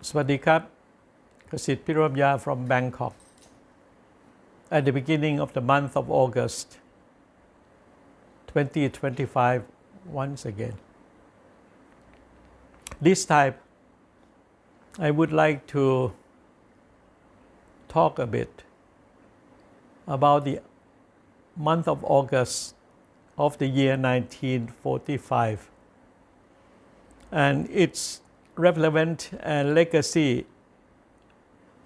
สวัสดี ครับ Kasit Piromya from Bangkok. At the beginning of the month of August 2025, once again. This time, I would like to talk a bit about the month of August of the year 1945 and its relevant and legacy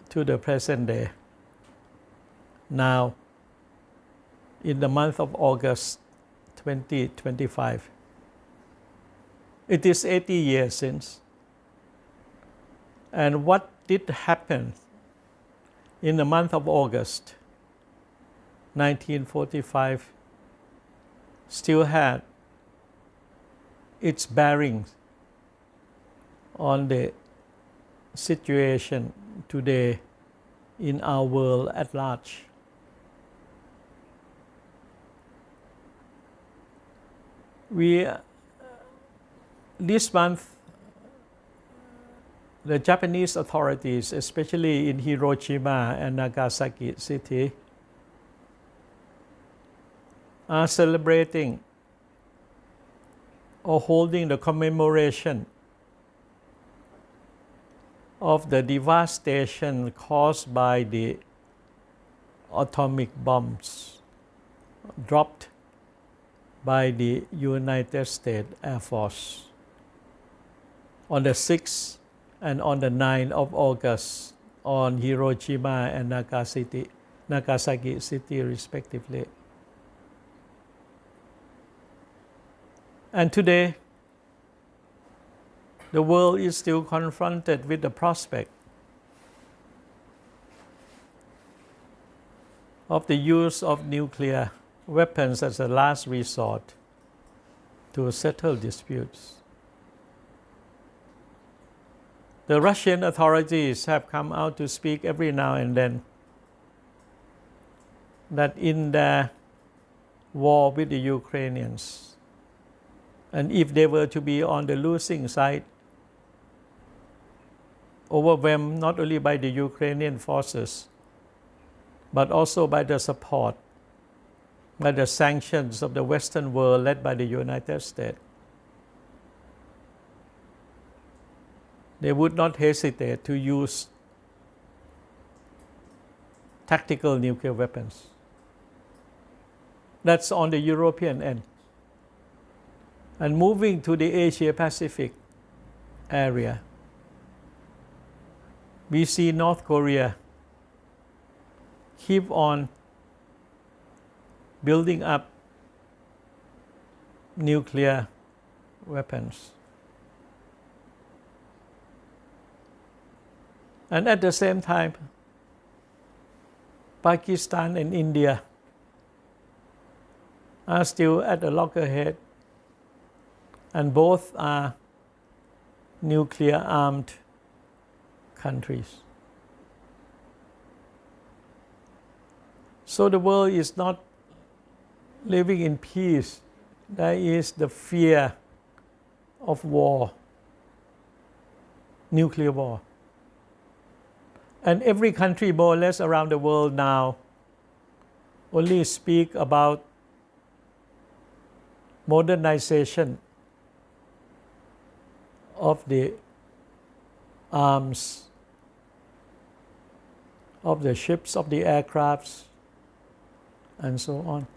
to the present day. Now, in the month of August 2025, it is 80 years since. And what did happen in the month of August 1945 still had its bearings on the situation today in our world at large. This month, the Japanese authorities, especially in Hiroshima and Nagasaki city, are celebrating or holding the commemoration of the devastation caused by the atomic bombs dropped by the United States Air Force on the 6th and on the 9th of August on Hiroshima and Nagasaki city respectively. And today, the world is still confronted with the prospect of the use of nuclear weapons as a last resort to settle disputes. The Russian authorities have come out to speak every now and then that in their war with the Ukrainians, and if they were to be on the losing side, overwhelmed not only by the Ukrainian forces, but also by the support, by the sanctions of the Western world led by the United States, they would not hesitate to use tactical nuclear weapons. That's on the European end. And moving to the Asia-Pacific area, we see North Korea keep on building up nuclear weapons. And at the same time, Pakistan and India are still at the loggerhead, and both are nuclear-armed countries. So the world is not living in peace. There is the fear of war, nuclear war. And every country more or less around the world now only speak about modernization of the arms, of the ships, of the aircrafts, and so on.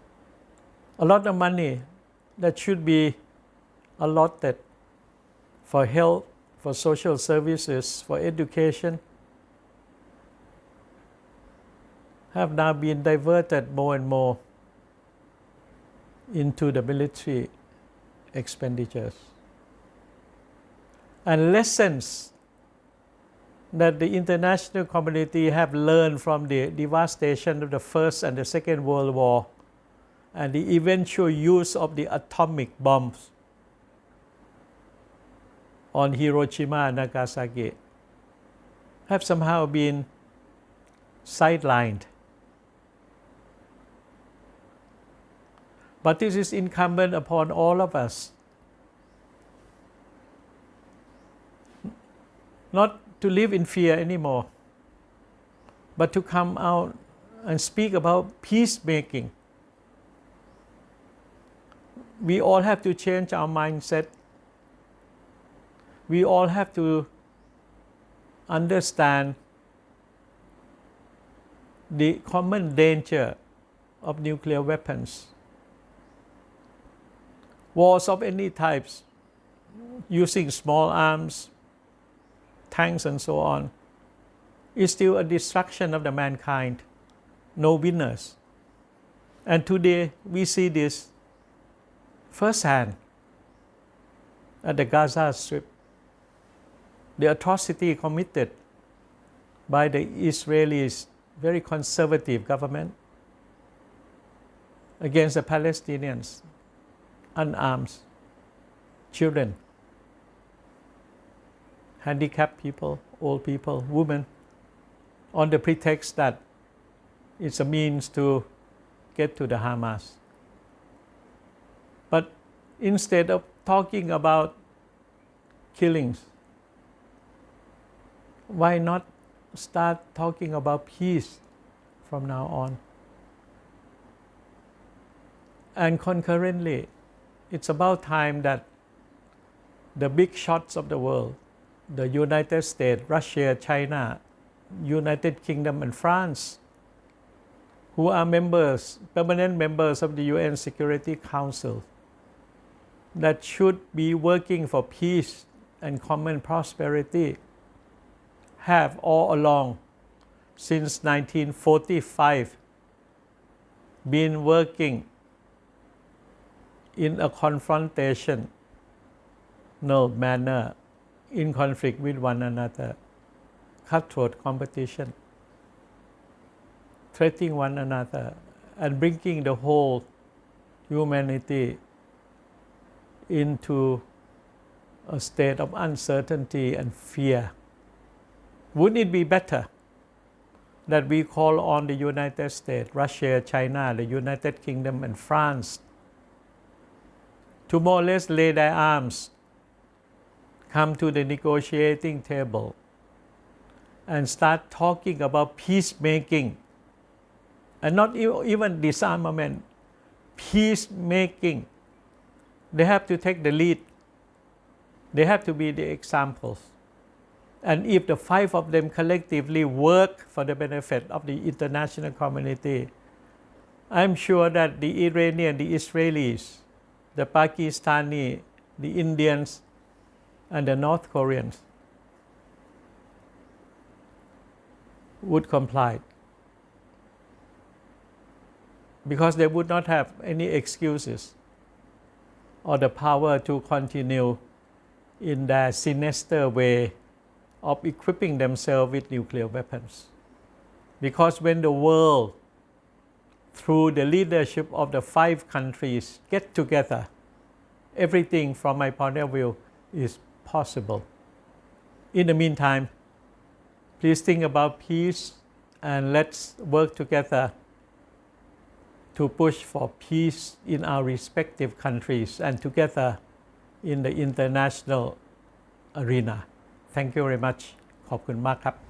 A lot of money that should be allotted for health, for social services, for education, have now been diverted more and more into the military expenditures. And lessons that the international community have learned from the devastation of the First and the Second World War and the eventual use of the atomic bombs on Hiroshima and Nagasaki have somehow been sidelined. But this is incumbent upon all of us not to live in fear anymore, but to come out and speak about peacemaking. We all have to change our mindset. We all have to understand the common danger of nuclear weapons. Wars of any types, using small arms, tanks and so on, is still a destruction of the mankind. No winners. And today we see this firsthand at the Gaza Strip. The atrocity committed by the Israelis, very conservative government, against the Palestinians, unarmed children, handicapped people, old people, women, on the pretext that it's a means to get to the Hamas. But instead of talking about killings, why not start talking about peace from now on? And concurrently, it's about time that the big shots of the world, the United States, Russia, China, United Kingdom and France, who are permanent members of the UN Security Council, that should be working for peace and common prosperity, have all along, since 1945, been working in a confrontational manner, in conflict with one another, cutthroat competition, threatening one another, and bringing the whole humanity into a state of uncertainty and fear. Wouldn't it be better that we call on the United States, Russia, China, the United Kingdom and France to more or less lay their arms, come to the negotiating table and start talking about peacemaking, and not even disarmament, peacemaking. They have to take the lead. They have to be the examples. And if the five of them collectively work for the benefit of the international community, I'm sure that the Iranian, the Israelis, the Pakistani, the Indians, and the North Koreans would comply, because they would not have any excuses or the power to continue in their sinister way of equipping themselves with nuclear weapons. Because when the world, through the leadership of the 5 countries, get together, everything from my point of view is possible. In the meantime, please think about peace, and let's work together to push for peace in our respective countries and together in the international arena. Thank you very much. ขอบคุณมากครับ